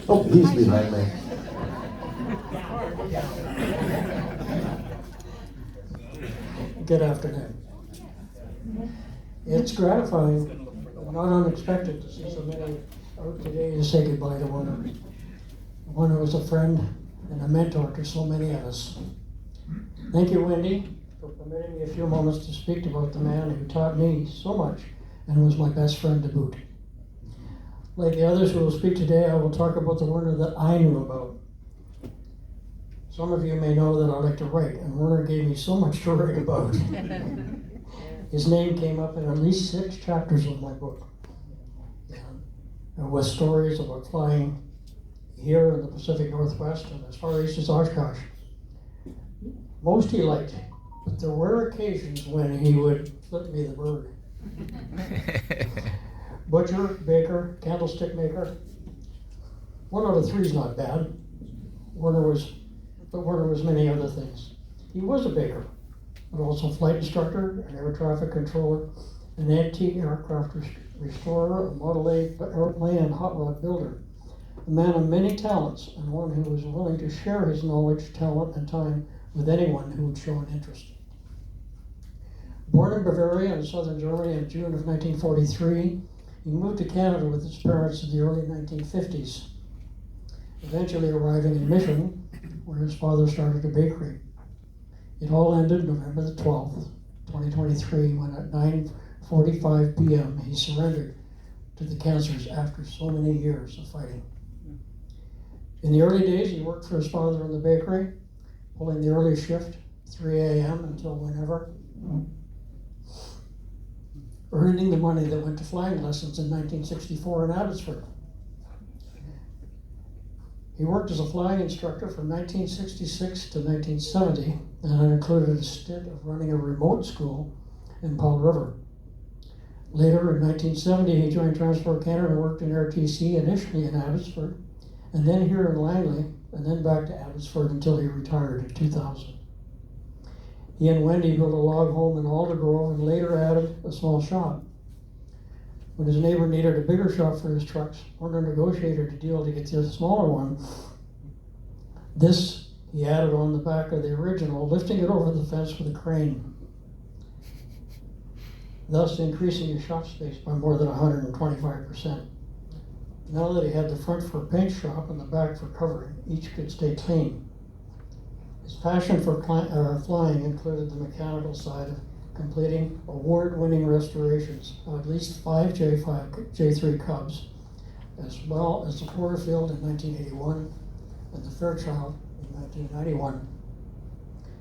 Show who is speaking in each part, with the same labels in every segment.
Speaker 1: Oh, he's behind me.
Speaker 2: Good afternoon. It's gratifying, not unexpected, to see so many out today to say goodbye to Werner. Werner was a friend and a mentor to so many of us. Thank you, Wendy, for permitting me a few moments to speak about the man who taught me so much and was my best friend to boot. Like the others who will speak today, I will talk about the Werner that I knew about. Some of you may know that I like to write, and Werner gave me so much to write about. His name came up in at least 6 chapters of my book, with stories about flying here in the Pacific Northwest and as far east as Oshkosh. Most he liked, but there were occasions when he would flip me the bird. Butcher, baker, candlestick maker. 1 out of 3 is not bad. Werner was many other things. He was a baker, but also flight instructor, an air traffic controller, an antique aircraft restorer, a Model A airplane and hot rod builder. A man of many talents, and one who was willing to share his knowledge, talent, and time with anyone who would show an interest. Born in Bavaria in southern Germany in June of 1943, he moved to Canada with his parents in the early 1950s, eventually arriving in Michigan, where his father started a bakery. It all ended November the 12th, 2023, when at 9:45 p.m. he surrendered to the cancers after so many years of fighting. In the early days, he worked for his father in the bakery, pulling the early shift, 3 a.m. until whenever, earning the money that went to flying lessons in 1964 in Abbotsford. He worked as a flying instructor from 1966 to 1970, and that included a stint of running a remote school in Paul River. Later, in 1970, he joined Transport Canada and worked in RTC, initially in Abbotsford, and then here in Langley, and then back to Abbotsford until he retired in 2000. He and Wendy built a log home in Aldergrove and later added a small shop. When his neighbor needed a bigger shop for his trucks, Werner negotiated a deal to get the smaller one. This he added on the back of the original, lifting it over the fence with a crane, thus increasing his shop space by more than 125%. Now that he had the front for a paint shop and the back for covering, each could stay clean. His passion for flying included the mechanical side of completing award-winning restorations of at least 5 J3 Cubs, as well as the Porterfield in 1981 and the Fairchild in 1991.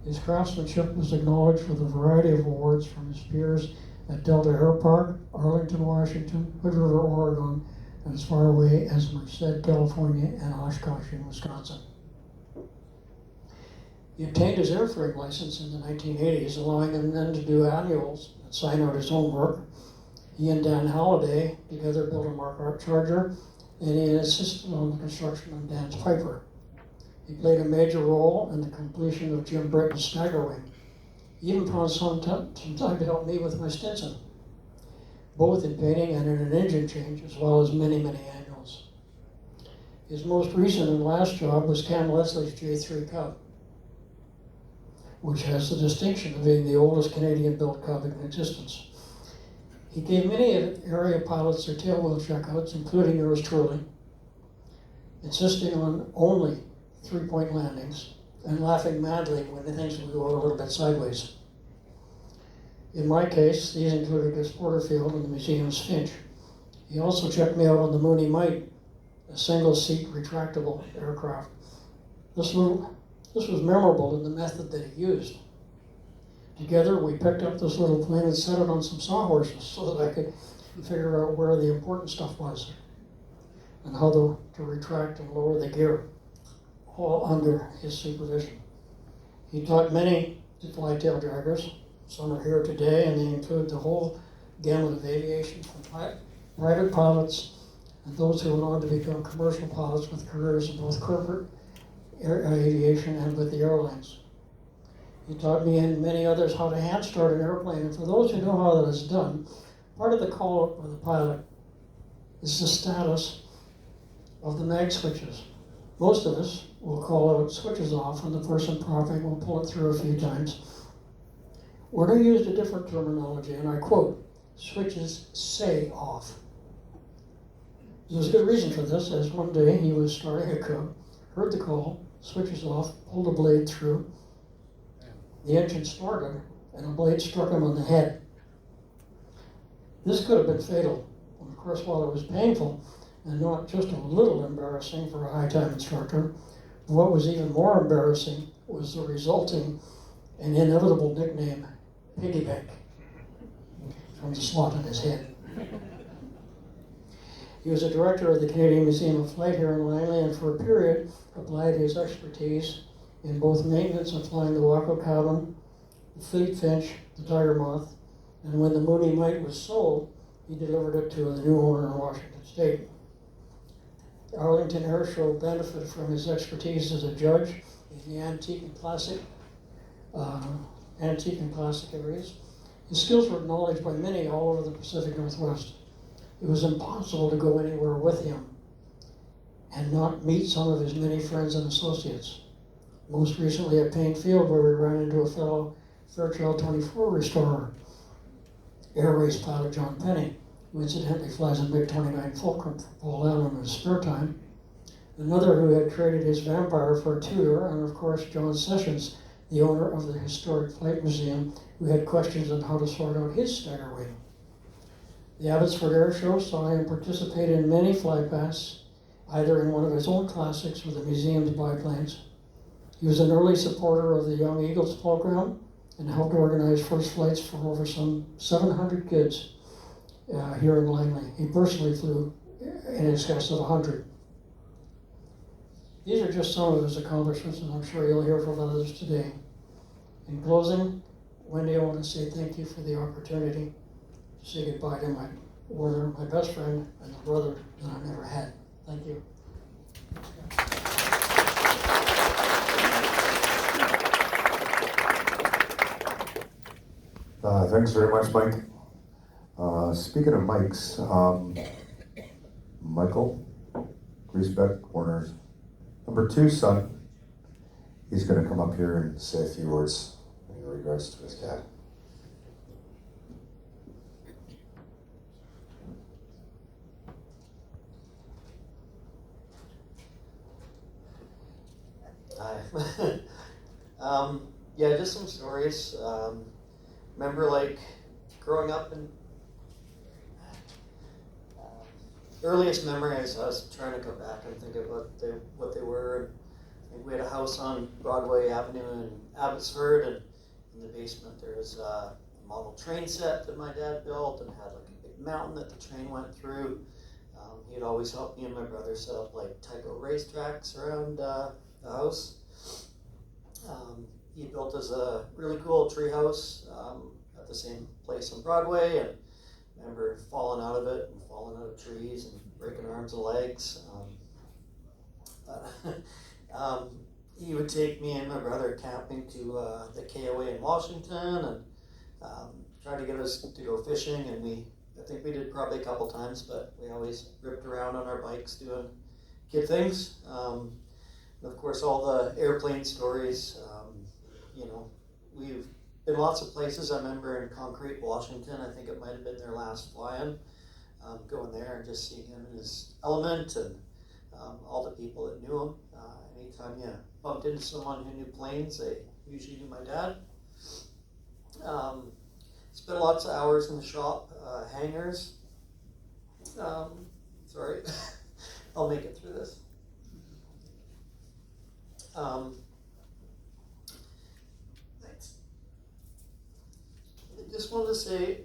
Speaker 2: His craftsmanship was acknowledged with a variety of awards from his peers at Delta Air Park, Arlington, Washington, Hood River, Oregon, and as far away as Merced, California, and Oshkosh in Wisconsin. He obtained his airframe license in the 1980s, allowing him then to do annuals and sign out his own work. He and Dan Halliday together built a Mark Art Charger, and he assisted on the construction of Dan's Piper. He played a major role in the completion of Jim Britton's Staggerwing. He even found some time to help me with my Stinson, both in painting and in an engine change, as well as many, many annuals. His most recent and last job was Cam Leslie's J3 Cub, which has the distinction of being the oldest Canadian-built Cub in existence. He gave many area pilots their tailwheel checkouts, including yours truly, insisting on only 3-point landings and laughing madly when the things would go a little bit sideways. In my case, these included his Porterfield and the museum's Finch. He also checked me out on the Mooney Mite, a single-seat retractable aircraft. This was memorable in the method that he used. Together, we picked up this little plane and set it on some sawhorses so that I could figure out where the important stuff was and how to retract and lower the gear, all under his supervision. He taught many to fly tail draggers. Some are here today, and they include the whole gamut of aviation, from private pilots and those who went on to become commercial pilots with careers in both corporate aviation and with the airlines. He taught me and many others how to hand start an airplane, and for those who know how that is done, part of the call of the pilot is the status of the mag switches. Most of us will call out switches off and the person propping will pull it through a few times. Werner used a different terminology, and I quote, switches say off. There's a good reason for this, as one day he was starting a cook, heard the call, switches off, pulled a blade through, the engine started, and a blade struck him on the head. This could have been fatal. Of course, while it was painful, and not just a little embarrassing for a high-time instructor, what was even more embarrassing was the resulting and inevitable nickname, Piggyback, from the slot on his head. He was a director of the Canadian Museum of Flight here in Langley, and for a period applied his expertise in both maintenance of flying the Waco cabin, the Fleet Finch, the Tiger Moth, and when the Mooney Mite was sold, he delivered it to the new owner in Washington State. The Arlington Air Show benefited from his expertise as a judge in the antique and classic areas. His skills were acknowledged by many all over the Pacific Northwest. It was impossible to go anywhere with him and not meet some of his many friends and associates. Most recently at Payne Field, where we ran into a fellow Fairchild 24 restorer, Air Race pilot John Penny, who incidentally flies a MiG-29 Fulcrum for Paul Allen in his spare time. Another who had traded his Vampire for a Tudor, and of course John Sessions, the owner of the Historic Flight Museum, who had questions on how to sort out his Staggerwing. The Abbotsford Air Show saw him participate in many flypasts, either in one of his own classics or the museum's biplanes. He was an early supporter of the Young Eagles program and helped organize first flights for over some 700 kids here in Langley. He personally flew in excess of 100. These are just some of his accomplishments, and I'm sure you'll hear from others today. In closing, Wendy, I want to say thank you for the opportunity to say goodbye to my Werner, my best friend, and the brother that I've never had. Thank you.
Speaker 1: Thanks very much, Mike. Speaking of mics, Michael Griesbeck, Werner's number 2 son, he's going to come up here and say a few words in regards to his dad.
Speaker 3: Hi. Yeah, just some stories. Remember, like, growing up and earliest memories, I was trying to go back and think of what they were. And we had a house on Broadway Avenue in Abbotsford, and in the basement there was a model train set that my dad built and had like a big mountain that the train went through. He'd always help me and my brother set up like Tyco racetracks around the house. He built us a really cool tree house at the same place on Broadway, and I remember falling out of it and falling out of trees and breaking arms and legs. He would take me and my brother camping to the KOA in Washington and try to get us to go fishing, and I think we did probably a couple times, but we always ripped around on our bikes doing kid things. And of course, all the airplane stories. We've been lots of places. I remember in Concrete, Washington, I think it might have been their last fly-in, going there and just seeing him in his element, and all the people that knew him. Anytime you bumped into someone who knew planes, they usually knew my dad. Spent lots of hours in the shop, hangars. Sorry, I'll make it through this. Thanks. I just wanted to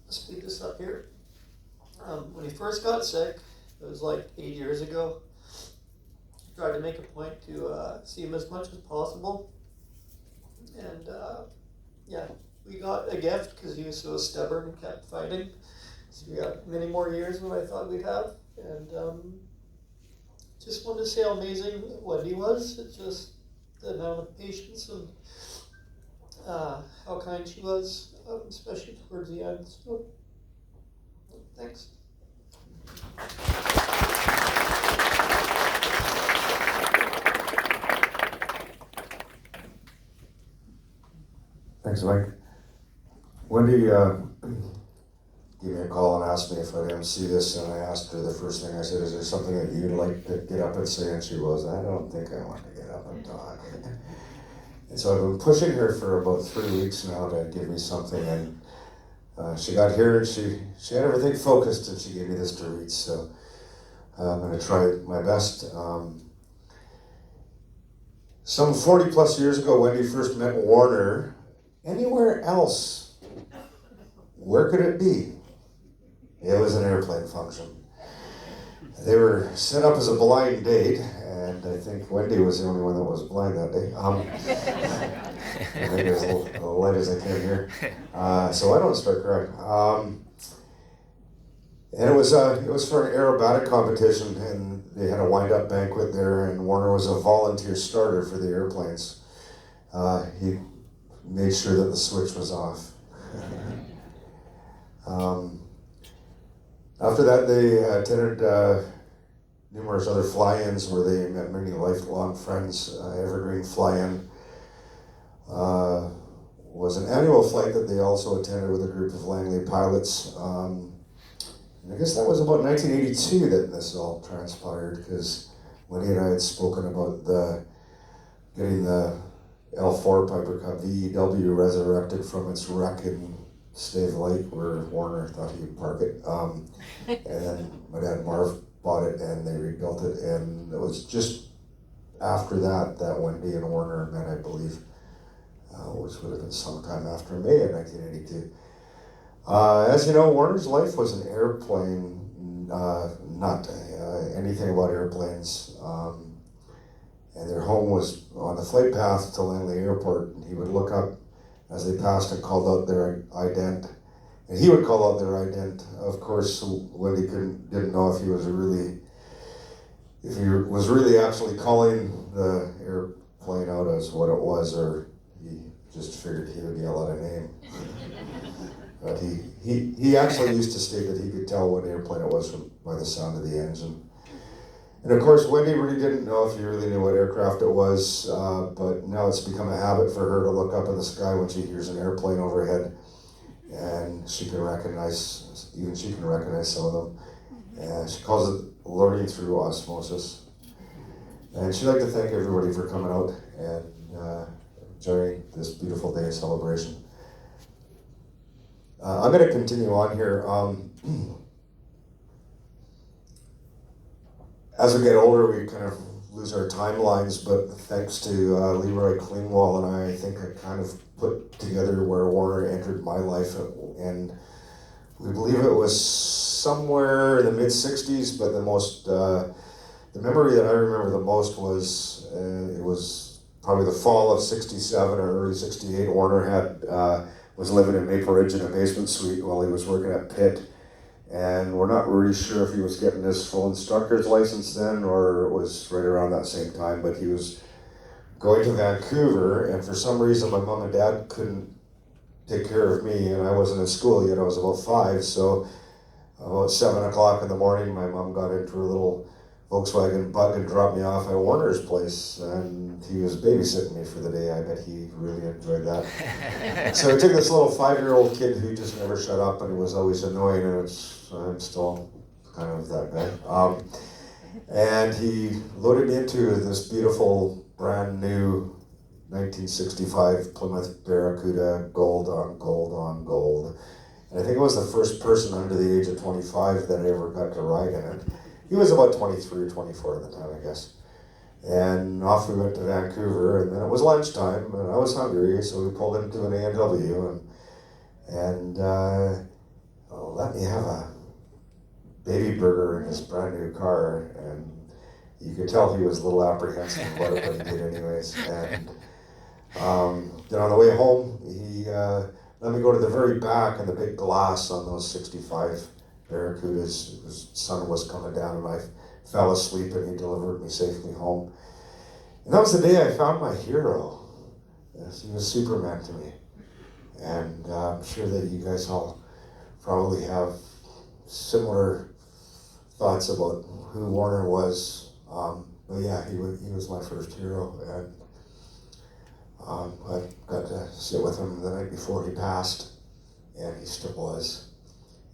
Speaker 3: speed this up here. When he first got sick, it was like 8 years ago. I tried to make a point to see him as much as possible. And we got a gift because he was so stubborn and kept fighting. So we got many more years than I thought we'd have. And just wanted to say how amazing Wendy was. It's just the amount of patience and how kind she was, especially towards the end. So, thanks.
Speaker 1: Thanks, Mike. Wendy gave me a call and asked me if I'd MC this, and I asked her, the first thing I said, is there something that you'd like to get up and say? And she was, I don't think I want to get up and talk. And so I've been pushing her for about 3 weeks now to give me something, and she got here and she had everything focused, and she gave me this to read, so I'm going to try my best. Some 40 plus years ago, Wendy first met Werner. Anywhere else, where could it be? It was an airplane function. They were set up as a blind date, and I think Wendy was the only one that was blind that day. Maybe it was a little light as I came here. So I don't start crying. And it was for an aerobatic competition, and they had a wind-up banquet there, and Werner was a volunteer starter for the airplanes. He made sure that the switch was off. After that, they attended numerous other fly-ins where they met many lifelong friends. Evergreen fly-in was an annual flight that they also attended with a group of Langley pilots. And I guess that was about 1982 that this all transpired, because Wendy and I had spoken about getting the L4 Piper Cup VEW resurrected from its wreck in Stave Lake, where Werner thought he'd park it. And then my dad Marv bought it, and they rebuilt it. And it was just after that that Wendy and Werner met, I believe, which would have been sometime after May of 1982. As you know, Werner's life was an airplane nut, anything about airplanes. And their home was on the flight path to Langley Airport, and he would look up as they passed and called out their ident. And he would call out their ident. Of course, Wendy didn't know if he was really actually calling the airplane out as what it was, or he just figured he would yell out a name. But he actually used to state that he could tell what airplane it was by the sound of the engine. And of course, Wendy really didn't know if he really knew what aircraft it was, but now it's become a habit for her to look up in the sky when she hears an airplane overhead, and she can recognize some of them. And she calls it learning through osmosis. And she'd like to thank everybody for coming out and enjoying this beautiful day of celebration. I'm going to continue on here. As we get older, we kind of lose our timelines, but thanks to Leroy Klingwall and I think I kind of put together where Werner entered my life, and we believe it was somewhere in the mid-60s, but the memory that I remember the most was it was probably the fall of 67 or early 68. Werner was living in Maple Ridge in a basement suite while he was working at Pitt. And we're not really sure if he was getting his full instructor's license then, or it was right around that same time, but he was going to Vancouver, and for some reason my mom and dad couldn't take care of me, and I wasn't in school yet. I was about 5, so about 7 o'clock in the morning, my mom got into her little Volkswagen Bug and dropped me off at Werner's place, and he was babysitting me for the day. I bet he really enjoyed that. So I took this little 5-year-old kid who just never shut up, and he was always annoying, and I'm still kind of that guy. And he loaded me into this beautiful, brand new 1965 Plymouth Barracuda, gold on gold on gold. And I think I was the first person under the age of 25 that I ever got to ride in it. He was about 23 or 24 at the time, I guess. And off we went to Vancouver, and then it was lunchtime, and I was hungry, so we pulled into an A&W and let me have a baby burger in his brand new car, and you could tell he was a little apprehensive about it, but he did anyways. And then on the way home, he let me go to the very back and the big glass on those 65 Barracudas. The sun was coming down, and I fell asleep, and he delivered me safely home. And that was the day I found my hero. Yes, he was Superman to me. And I'm sure that you guys all probably have similar thoughts about who Werner was. But yeah, he was my first hero. And I got to sit with him the night before he passed, and he still was.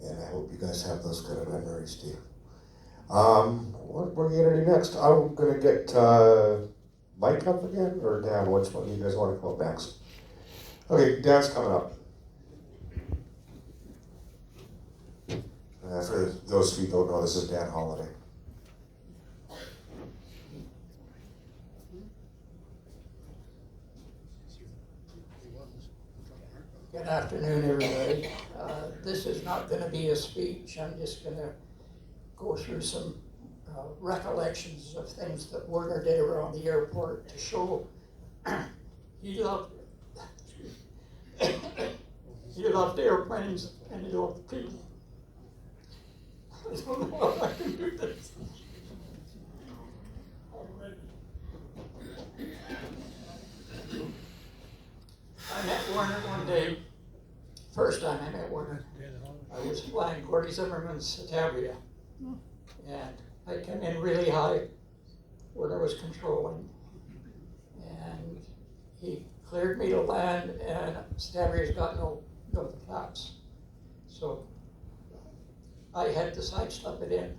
Speaker 1: And I hope you guys have those kind of memories too. What we're gonna do next? I'm gonna get Mike up again, or Dan. Which one do you guys want to call next? Okay, Dan's coming up. For those who don't know, this is Dan Holiday.
Speaker 4: Good afternoon, everybody. This is not going to be a speech. I'm just going to go through some recollections of things that Werner did around the airport to show he loved he loved airplanes and he loved people. I don't know how I can do this. I met Werner one day. First time I met Werner, I was flying Gordy Zimmerman's Satavia, and I came in really high. Werner was controlling, and he cleared me to land, and Satavia's got no flaps, so I had to sidestep it in,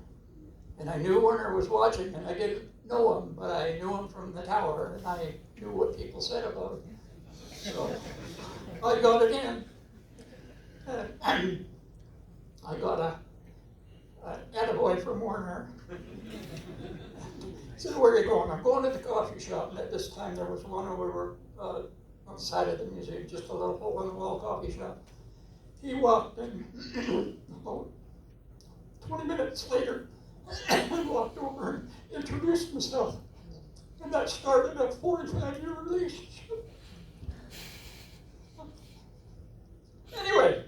Speaker 4: and I knew Werner was watching, and I didn't know him, but I knew him from the tower, and I knew what people said about him. So I got it in. I got an attaboy from Werner. He said, "Where are you going?" "I'm going to the coffee shop." And at this time there was one over on the side of the museum, just a little hole in the wall coffee shop. He walked in about 20 minutes later and walked over and introduced himself. And that started a 45-year relationship. Anyway,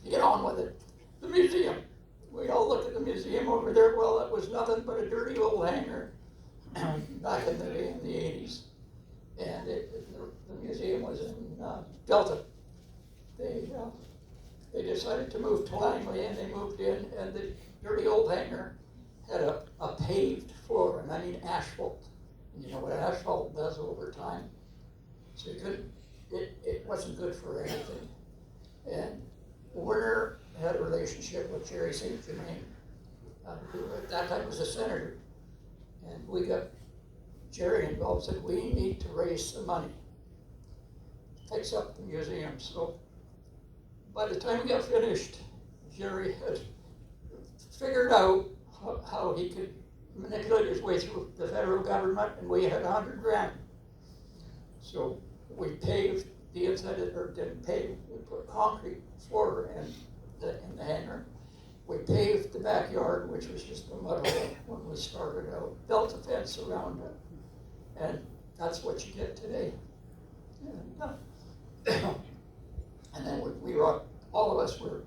Speaker 4: to get on with it, the museum. We all look at the museum over there. Well, it was nothing but a dirty old hangar back in the day in the 80s. And the museum was in Delta. They decided to move to Langley, and they moved in, and the dirty old hangar had a paved floor, and I mean asphalt. And you know what asphalt does over time. So it wasn't good for anything. And Werner had a relationship with Jerry St. Germain, who at that time was a senator. And we got Jerry involved, said, "We need to raise some money to fix up the museum." So by the time we got finished, Jerry had figured out how he could manipulate his way through the federal government, and we had $100 grand. So we paved the inside of it, or didn't pave, we put concrete floor in the hangar. We paved the backyard, which was just a mud hole when we started out, built a fence around it, and that's what you get today. And then we were, all of us were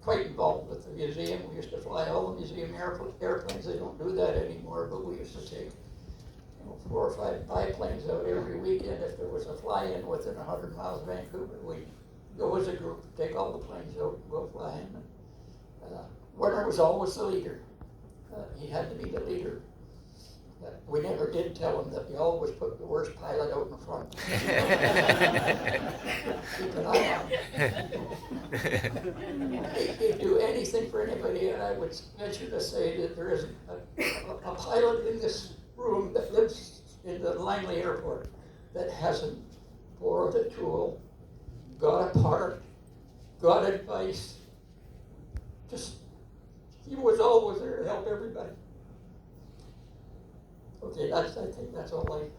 Speaker 4: quite involved with the museum. We used to fly all the museum airplanes. They don't do that anymore, but we used to take 4 or 5 biplanes out every weekend. If there was a fly-in within 100 miles of Vancouver, we'd go as a group, take all the planes out, and go fly in. Werner was always the leader. He had to be the leader. We never did tell him that we always put the worst pilot out in front. Keep an eye on him. He'd do anything for anybody, and I would venture to say that there isn't a pilot in this room that lives in the Langley Airport that hasn't borrowed a tool, got a part, got advice. He was always there to help everybody. Okay, I think that's all I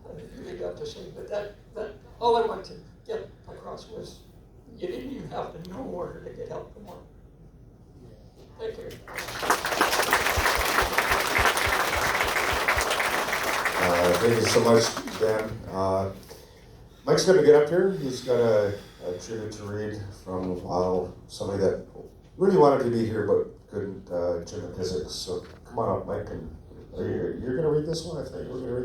Speaker 4: really got to say. But that all I want to get across was you didn't even have to know Werner to get help from Werner. Thank you.
Speaker 1: Thank you so much, Dan. Mike's going to get up here. He's got a tribute to read from somebody that really wanted to be here but couldn't, Jim McKissick. So come on up, Mike, and you're going to read this one? I thought you were going to read